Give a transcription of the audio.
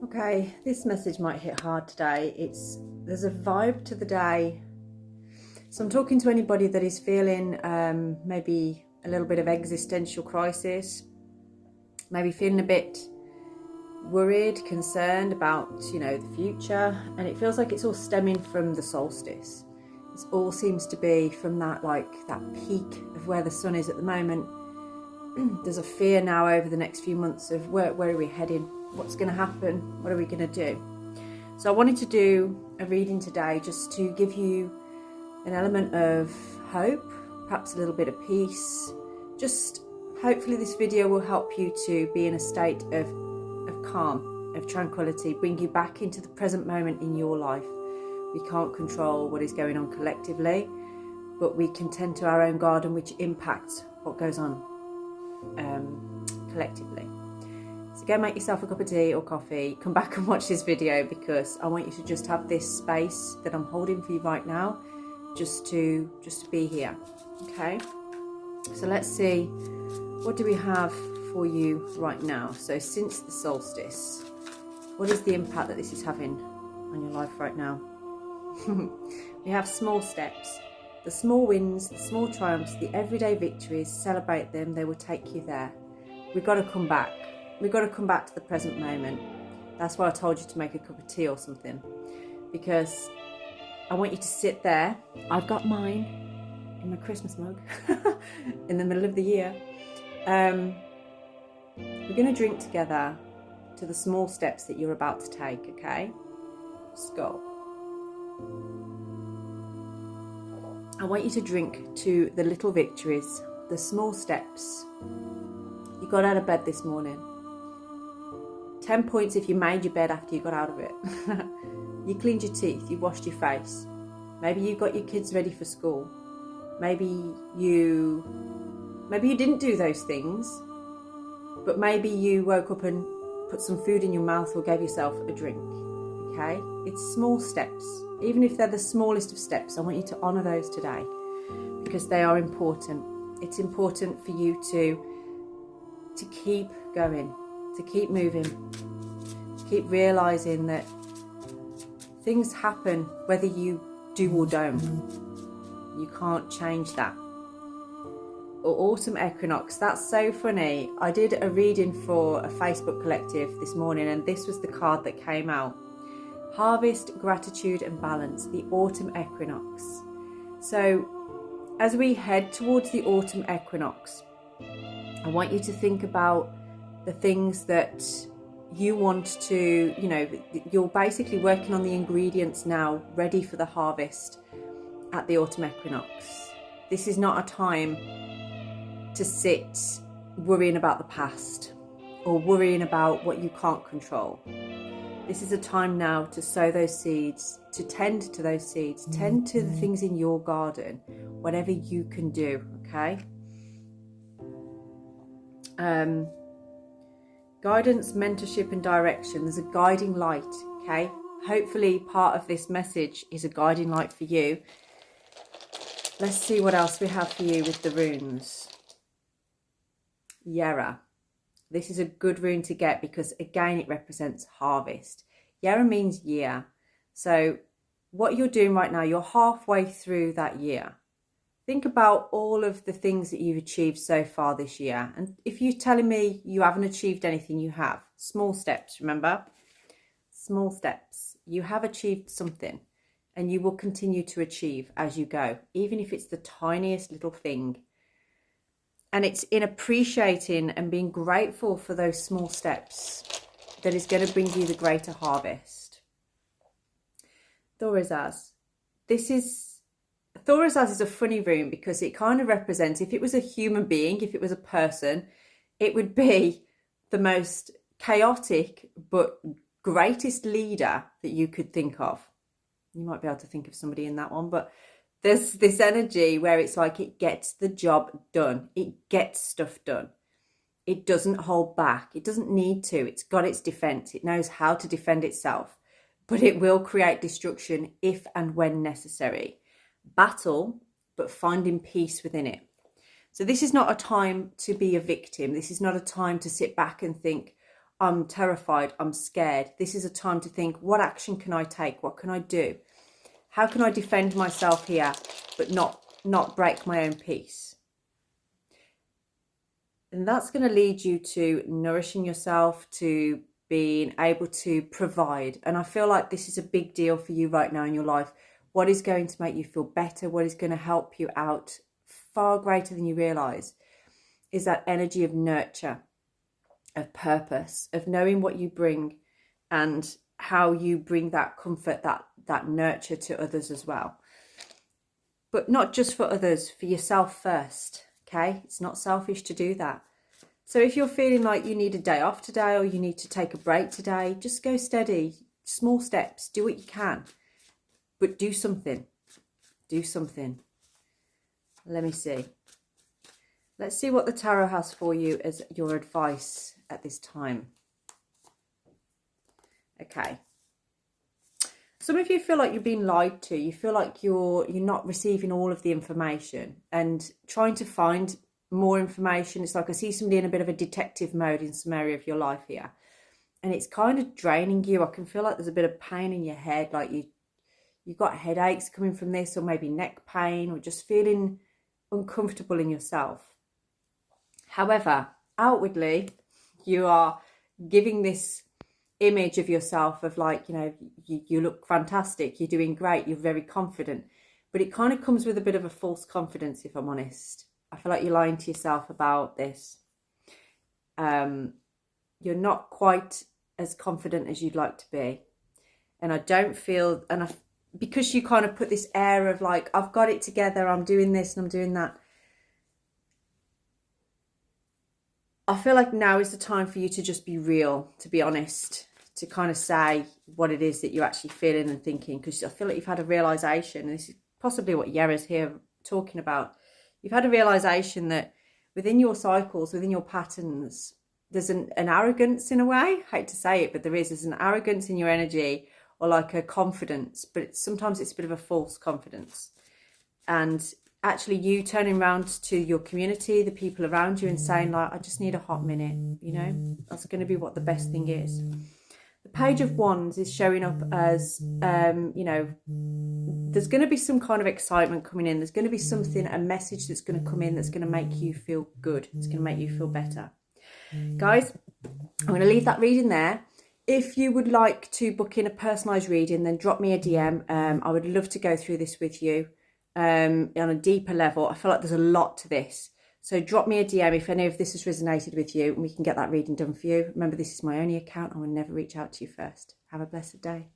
Okay, this message might hit hard today. There's a vibe to the day. So I'm talking to anybody that is feeling maybe a little bit of existential crisis, maybe feeling a bit worried, concerned about, the future. And it feels like it's all stemming from the solstice. It all seems to be from that peak of where the sun is at the moment. There's a fear now over the next few months of where are we heading? What's going to happen? What are we going to do? So I wanted to do a reading today just to give you an element of hope, perhaps a little bit of peace. Just hopefully this video will help you to be in a state of calm, of tranquility, bring you back into the present moment in your life. We can't control what is going on collectively, but we can tend to our own garden, which impacts what goes on collectively. So go make yourself a cup of tea or coffee, come back and watch this video, because I want you to just have this space that I'm holding for you right now, just to be here. Okay, so let's see, what do we have for you right now? So since the solstice, what is the impact that this is having on your life right now? We have small steps, the small wins, the small triumphs, the everyday victories. Celebrate them, they will take you there. We've got to come back. We've got to come back to the present moment. That's why I told you to make a cup of tea or something, because I want you to sit there. I've got mine in my Christmas mug in the middle of the year. We're going to drink together to the small steps that you're about to take, okay? Just go. I want you to drink to the little victories, the small steps. You got out of bed this morning. 10 points if you made your bed after you got out of it. You cleaned your teeth, you washed your face. Maybe you got your kids ready for school. Maybe you didn't do those things, but maybe you woke up and put some food in your mouth or gave yourself a drink. Okay? It's small steps. Even if they're the smallest of steps, I want you to honour those today, because they are important. It's important for you to keep going, to keep moving, to keep realising that things happen whether you do or don't. You can't change that. Or autumn equinox, that's so funny. I did a reading for a Facebook collective this morning, and this was the card that came out. Harvest, gratitude and balance, the autumn equinox. So as we head towards the autumn equinox, I want you to think about the things that you want to, you're basically working on the ingredients now, ready for the harvest at the autumn equinox. This is not a time to sit worrying about the past or worrying about what you can't control. This is a time now to sow those seeds, to tend to those seeds, tend to the things in your garden, whatever you can do, okay? Guidance, mentorship and direction. There's a guiding light, okay? Hopefully part of this message is a guiding light for you. Let's see what else we have for you with the runes. Yera. This is a good rune to get because, again, it represents harvest. Yera means year. So what you're doing right now, you're halfway through that year. Think about all of the things that you've achieved so far this year. And if you're telling me you haven't achieved anything, you have. Small steps, remember? Small steps. You have achieved something, and you will continue to achieve as you go, even if it's the tiniest little thing. And it's in appreciating and being grateful for those small steps that is going to bring you the greater harvest. Thorazaz. Thorazaz is a funny rune because it kind of represents, if it was a human being, if it was a person, it would be the most chaotic but greatest leader that you could think of. You might be able to think of somebody in that one, but there's this energy where it's like it gets the job done. It gets stuff done. It doesn't hold back. It doesn't need to. It's got its defense. It knows how to defend itself, but it will create destruction if and when necessary. Battle, but finding peace within it. So this is not a time to be a victim. This is not a time to sit back and think, I'm terrified, I'm scared. This is a time to think, what action can I take? What can I do? How can I defend myself here, but not break my own peace? And that's going to lead you to nourishing yourself, to being able to provide. And I feel like this is a big deal for you right now in your life. What is going to make you feel better? What is going to help you out far greater than you realize is that energy of nurture, of purpose, of knowing what you bring and how you bring that comfort, that nurture to others as well. But not just for others, for yourself first, okay? It's not selfish to do that. So if you're feeling like you need a day off today or you need to take a break today, just go steady, small steps, do what you can, but do something. Do something. Let me see. Let's see what the tarot has for you as your advice at this time. Okay. Some of you feel like you're being lied to. You feel like you're not receiving all of the information and trying to find more information. It's like I see somebody in a bit of a detective mode in some area of your life here. And it's kind of draining you. I can feel like there's a bit of pain in your head, like you've got headaches coming from this, or maybe neck pain, or just feeling uncomfortable in yourself. However, outwardly, you are giving this image of yourself of like, you look fantastic, you're doing great, you're very confident. But it kind of comes with a bit of a false confidence, if I'm honest. I feel like you're lying to yourself about this. You're not quite as confident as you'd like to be. And I don't feel, because you kind of put this air of like, I've got it together, I'm doing this and I'm doing that. I feel like now is the time for you to just be real, to be honest, to kind of say what it is that you're actually feeling and thinking, because I feel like you've had a realization, and this is possibly what Yera's here talking about. You've had a realization that within your cycles, within your patterns, there's an arrogance in a way. I hate to say it, but there's an arrogance in your energy, or like a confidence, but sometimes it's a bit of a false confidence. And actually you turning around to your community, the people around you, and saying like, I just need a hot minute, that's going to be what the best thing is. The Page of Wands is showing up as, there's going to be some kind of excitement coming in. There's going to be something, a message that's going to come in that's going to make you feel good. It's going to make you feel better. Guys, I'm going to leave that reading there. If you would like to book in a personalised reading, then drop me a DM. I would love to go through this with you on a deeper level. I feel like there's a lot to this. So drop me a DM if any of this has resonated with you, and we can get that reading done for you. Remember, this is my only account. I will never reach out to you first. Have a blessed day.